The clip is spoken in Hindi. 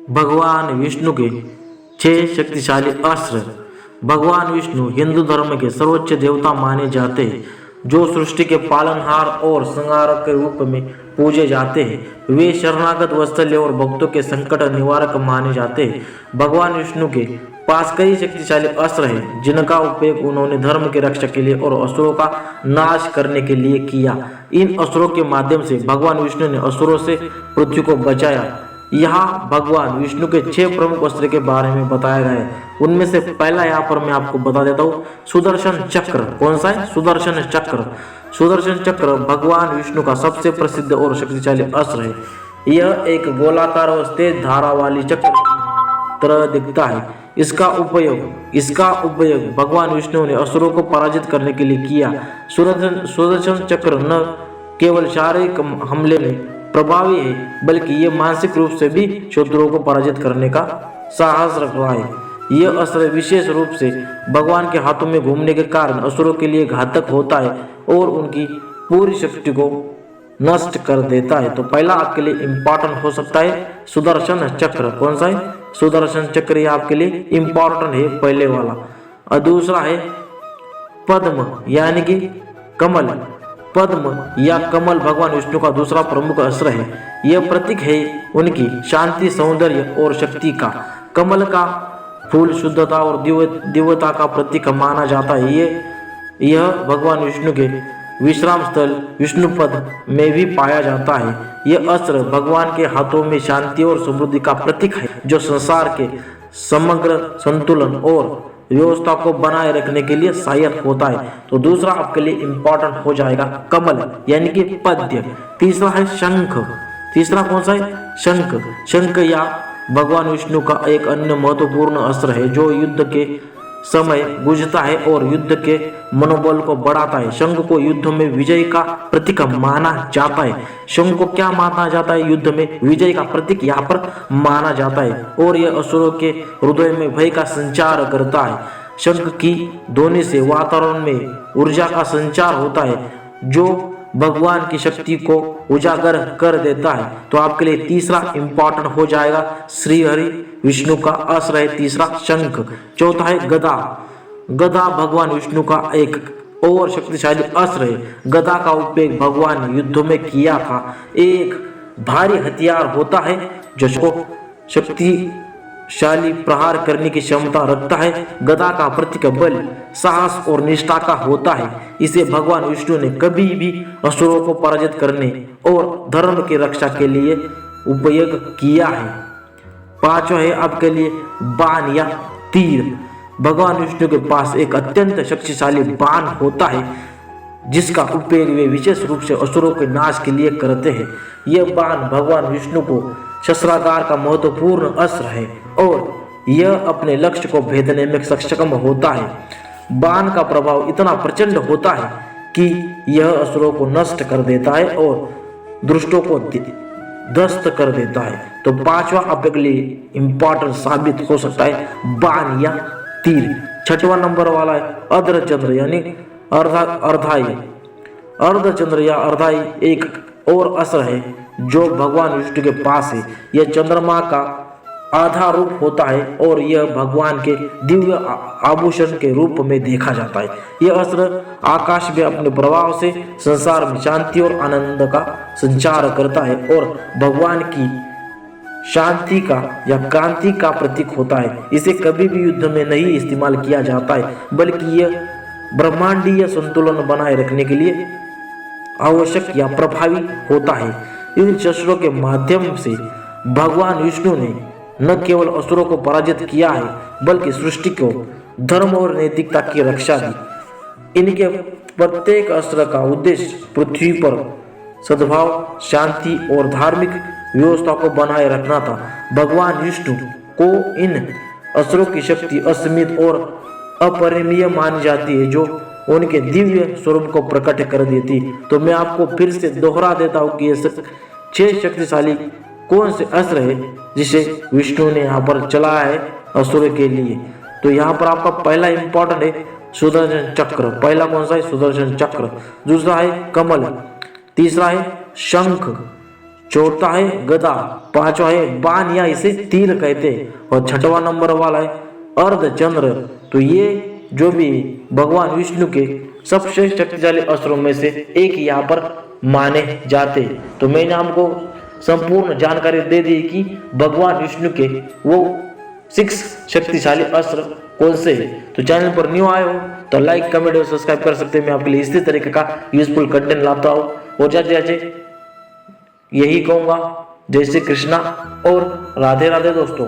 भगवान विष्णु के 6 शक्तिशाली अस्त्र। भगवान विष्णु हिंदू धर्म के सर्वोच्च देवता माने जाते हैं, जो सृष्टि के पालनहार और संहारक के रूप में पूजे जाते हैं। वे शरणागत वत्सल्य और भक्तों के संकट निवारक माने जाते हैं। भगवान विष्णु के पास कई शक्तिशाली अस्त्र हैं, जिनका उपयोग उन्होंने धर्म की रक्षा के लिए और असुरों का नाश करने के लिए किया। इन अस्त्रों के माध्यम से भगवान विष्णु ने असुरों से पृथ्वी को बचाया। यहाँ भगवान विष्णु के 6 प्रमुख अस्त्र के बारे में बताया गया है। उनमें से पहला यहाँ पर मैं आपको बता देता हूँ, सुदर्शन चक्र। कौन सा है? सुदर्शन चक्र। सुदर्शन चक्र भगवान विष्णु का सबसे प्रसिद्ध और शक्तिशाली अस्त्र है। यह एक गोलाकार और तेज धारा वाली चक्र तरह दिखता है। इसका उपयोग भगवान विष्णु ने असुरों को पराजित करने के लिए किया। सुदर्शन चक्र न केवल शारीरिक हमले में प्रभावी है, बल्कि ये मानसिक रूप से भी शत्रुओं को पराजित करने का साहस रखता है। यह अस्त्र विशेष रूप से भगवान के हाथों में घूमने के कारण असुरों के लिए घातक होता है और उनकी पूरी शक्ति को नष्ट कर देता है। तो पहला आपके लिए इम्पोर्टेंट हो सकता है सुदर्शन चक्र। कौन सा है? सुदर्शन चक्र। ये आपके लिए इम्पोर्टेंट है, पहले वाला। और दूसरा है पद्म यानी कि कमल। पद्म या कमल भगवान विष्णु का दूसरा प्रमुख अस्त्र है। यह प्रतीक है उनकी शांति, सौंदर्य और शक्ति का। कमल का फूल शुद्धता और दिव्यता का प्रतीक माना जाता है। यह भगवान विष्णु के विश्राम स्थल विष्णुपद में भी पाया जाता है। यह अस्त्र भगवान के हाथों में शांति और समृद्धि का प्रतीक है, जो संसार के समग्र संतुलन और व्यवस्था को बनाए रखने के लिए सहायक होता है। तो दूसरा आपके लिए इंपॉर्टेंट हो जाएगा कमल यानी कि पद्य। तीसरा है शंख। तीसरा कौन सा है? शंख। शंख या भगवान विष्णु का एक अन्य महत्वपूर्ण अस्त्र है, जो युद्ध के समय गूंजता है और युद्ध के मनोबल को बढ़ाता है। शंख को युद्ध में विजय का प्रतीक माना जाता है। शंख को क्या माना जाता है? युद्ध में विजय का प्रतीक यहाँ पर माना जाता है और यह असुरों के हृदय में भय का संचार करता है। शंख की ध्वनि से वातावरण में ऊर्जा का संचार होता है, जो भगवान की शक्ति को उजागर कर देता है। तो आपके लिए तीसरा इंपॉर्टेंट हो जाएगा श्री हरि विष्णु का अस्त्र है तीसरा शंख। चौथा है गदा। गदा भगवान विष्णु का एक और शक्तिशाली अस्त्र है। गदा का उपयोग भगवान ने युद्ध में किया था। एक भारी हथियार होता है जो शक्तिशाली प्रहार करने की क्षमता रखता है। गदा का प्रतीक बल, साहस और निष्ठा का होता है। इसे भगवान विष्णु ने कभी भी असुरों को पराजित करने और धर्म की रक्षा के लिए उपयोग किया है। पांचवा है आपके लिए बाण या तीर। भगवान विष्णु के पास एक अत्यंत शक्तिशाली बाण होता है, जिसका उपयोग वे विशेष रूप से असुरों के नाश के लिए करते हैं। यह बाण भगवान विष्णु को शस्त्रागार का महत्वपूर्ण अस्त्र है और यह अपने लक्ष्य को भेदने में सक्षम होता है। बाण का प्रभाव इतना प्रचंड होता है कि यह असुरों को नष्ट कर देता है और दुष्टों को ध्वस्त कर देता है। तो पांचवा आपके लिए इंपॉर्टेंट साबित हो सकता है बाण या तीर। छठवां नंबर वाला है अर्धचंद्र यानी अर्धाई। अर्धचंद्र या अर्धाई एक और अस्त्र है जो भगवान विष्णु के पास है। यह चंद्रमा का आधा रूप होता है और यह भगवान के दिव्य आभूषण के रूप में देखा जाता है। यह अस्त्र आकाश में अपने प्रभाव से संसार में शांति और आनंद का संचार करता है और भगवान की शांति का या क्रांति का प्रतीक होता है। इसे कभी भी युद्ध में नहीं इस्तेमाल किया जाता है, बल्कि यह ब्रह्मांडीय संतुलन बनाए रखने के लिए आवश्यक या प्रभावी होता है। इन शस्त्रों के माध्यम से भगवान विष्णु ने न केवल असुरों को पराजित किया है, बल्कि सृष्टि को धर्म और नैतिकता की रक्षा दी। इनके प्रत्येक अस्त्र का उद्देश्य पृथ्वी पर सद्भाव, शांति और धार्मिक व्यवस्था को बनाए रखना था। भगवान विष्णु को इन अस्त्रों की शक्ति असीमित और अपरिमेय मानी जाती है, जो उनके दिव्य स्वरूप को प्रकट कर देती। तो मैं आपको फिर से दोहरा देता हूँ कि ये 6 शक्तिशाली कौन से अस्त्र है जिसे विष्णु ने यहाँ पर चलाया है असुर के लिए। तो यहाँ पर आपका पहला इंपॉर्टेंट है सुदर्शन चक्र। पहला कौन सा है? सुदर्शन चक्र। दूसरा है कमल, तीसरा है शंख, चौथा है गदा, पांचवा है बाण या इसे तीर कहते, और छठवां नंबर वाला है अर्धचंद्र। तो ये जो भी भगवान विष्णु के सबसे शक्तिशाली अस्त्रों में से एक यहाँ पर माने जाते। तो मैंने आपको संपूर्ण जानकारी दे दी कि भगवान विष्णु के वो 6 शक्तिशाली अस्त्र कौन से। तो चैनल पर न्यू आए हो तो लाइक कमेंट और सब्सक्राइब कर सकते हैं। मैं आपके लिए इसी तरीके का यूजफुल कंटेंट लाता हूँ। और जाते यही कहूंगा, जय श्री कृष्णा और राधे राधे दोस्तों।